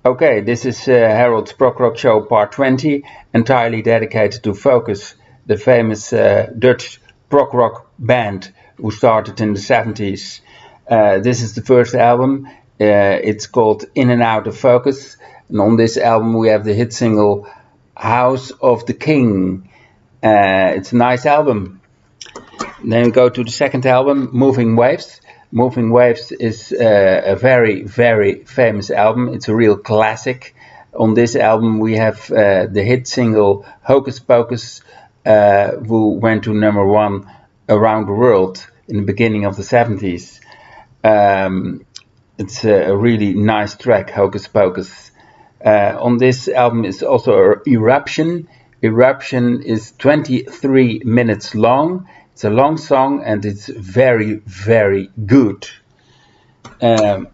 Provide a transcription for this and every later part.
Okay, this is Harold's Prog Rock Show Part 20, entirely dedicated to Focus, the famous Dutch prog rock band who started in the 70s. This is the first album. It's called In and Out of Focus. And on this album we have the hit single House of the King. It's a nice album. Then we go to the second album, Moving Waves. Moving Waves is a very, very famous album. It's a real classic. On this album we have the hit single Hocus Pocus, who went to #1 around the world in the beginning of the 70s. It's a really nice track, Hocus Pocus. On this album is also Eruption. Eruption is 23 minutes long. It's a long song and it's very, very good. Then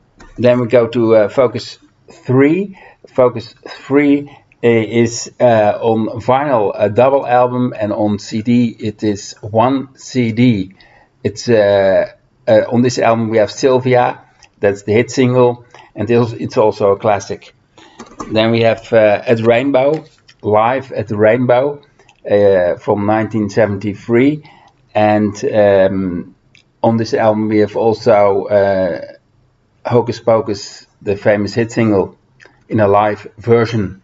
we go to Focus 3. Focus 3 is on vinyl, a double album, and on CD it is one CD. It's on this album we have Sylvia, that's the hit single, and it's also a classic. Then we have at Rainbow, Live at the Rainbow from 1973. And on this album we have also Hocus Pocus, the famous hit single, in a live version.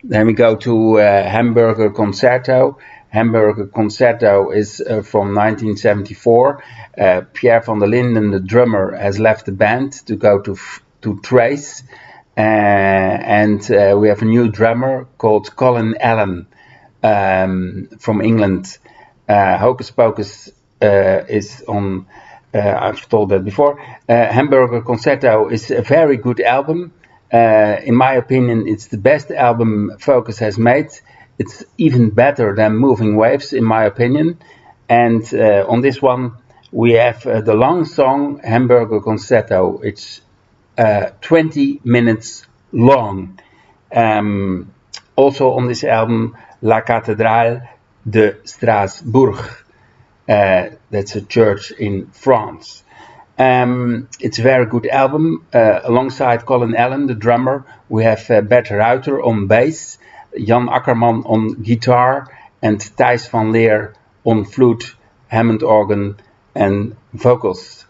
Then we go to Hamburger Concerto. Hamburger Concerto is from 1974. Pierre van der Linden, the drummer, has left the band to go to Trace. And we have a new drummer called Colin Allen from England. Hocus Pocus is on, I've told that before. Hamburger Concerto is a very good album. In my opinion, it's the best album Focus has made. It's even better than Moving Waves, in my opinion. And on this one, we have the long song Hamburger Concerto. It's 20 minutes long. Also on this album, La Cathédrale de Strasbourg. That's a church in France. It's a very good album. Alongside Colin Allen, the drummer, we have Bert Ruiter on bass, Jan Akkerman on guitar, and Thijs van Leer on flute, Hammond organ, and vocals.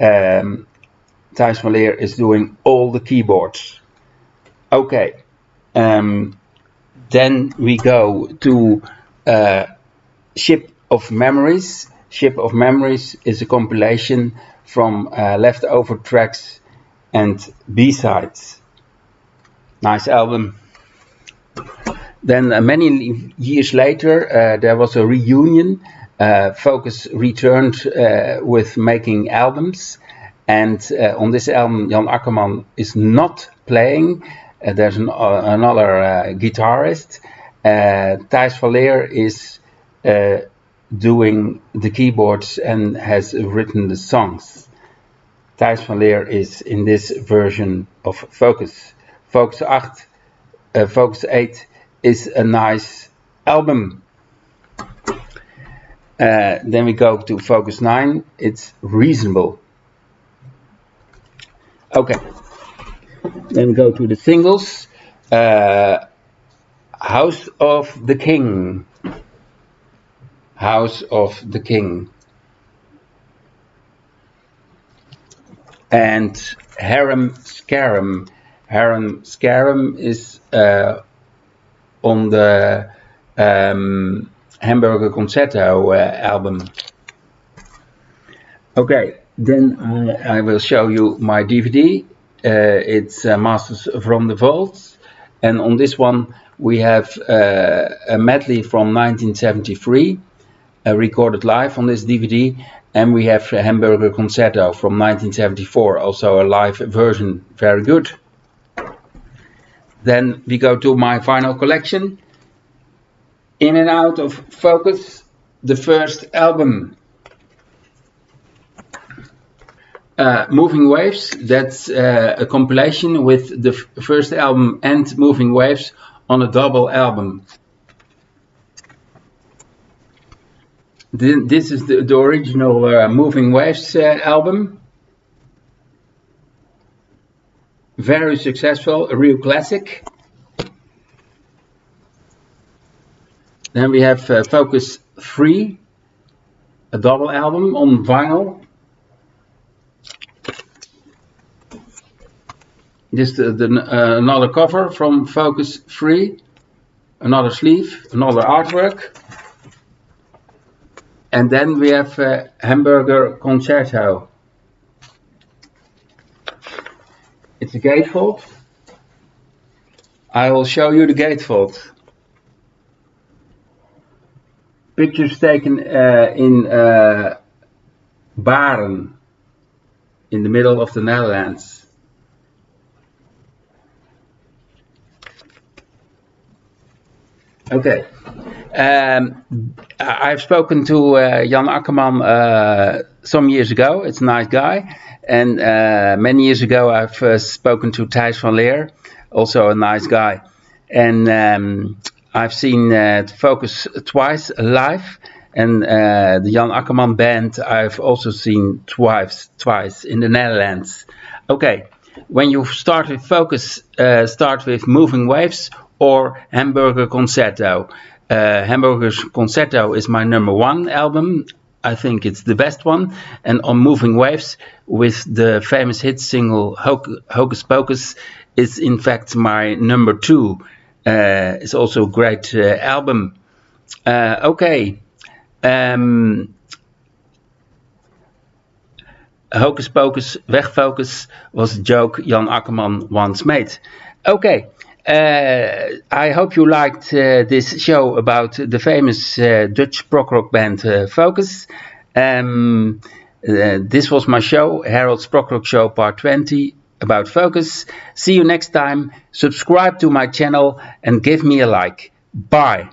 Thijs van Leer is doing all the keyboards. Okay. Then we go to Ship of Memories. Ship of Memories is a compilation from leftover tracks and B-sides. Nice album. Then many years later there was a reunion. Focus returned with making albums, and on this album Jan Akkerman is not playing. There's another guitarist. Thijs van Leer is doing the keyboards and has written the songs. Thijs van Leer is in this version of Focus. Focus 8 is a nice album. Then we go to Focus 9. It's Reasonable. Okay. Then we go to the singles. House of the King. House of the King. And Harem Scarum. Harem Scarum is on the Hamburger Concerto album. Okay, then I will show you my DVD. It's Masters from the Vaults, and on this one we have a medley from 1973, recorded live on this DVD, and we have Hamburger Concerto from 1974, also a live version, very good. Then we go to my final collection, In and Out of Focus, the first album. Moving Waves, that's a compilation with the first album and Moving Waves on a double album. This is the original Moving Waves album. very successful, a real classic. Then we have Focus 3, a double album on vinyl. This is another cover from Focus 3, another sleeve, another artwork. And then we have Hamburger Concerto. It's a gatefold. I will show you the gatefold. Pictures taken in Baren, in the middle of the Netherlands. Okay. I've spoken to Jan Akkerman some years ago. It's a nice guy. And many years ago I've spoken to Thijs van Leer, also a nice guy. And I've seen Focus twice live. And the Jan Akkerman band I've also seen twice in the Netherlands. Okay, when you start with Focus, start with Moving Waves or Hamburger Concerto. Hamburger Concerto is my #1 album. I think it's the best one. And on Moving Waves, with the famous hit single Hocus Pocus, is in fact my #2. It's also a great album. Okay. Hocus Pocus, wegfocus was a joke Jan Akkerman once made. Okay. I hope you liked this show about the famous Dutch prog rock band Focus. This was my show, Harold's Prog Rock Show Part 20 about Focus. See you next time. Subscribe to my channel and give me a like. Bye.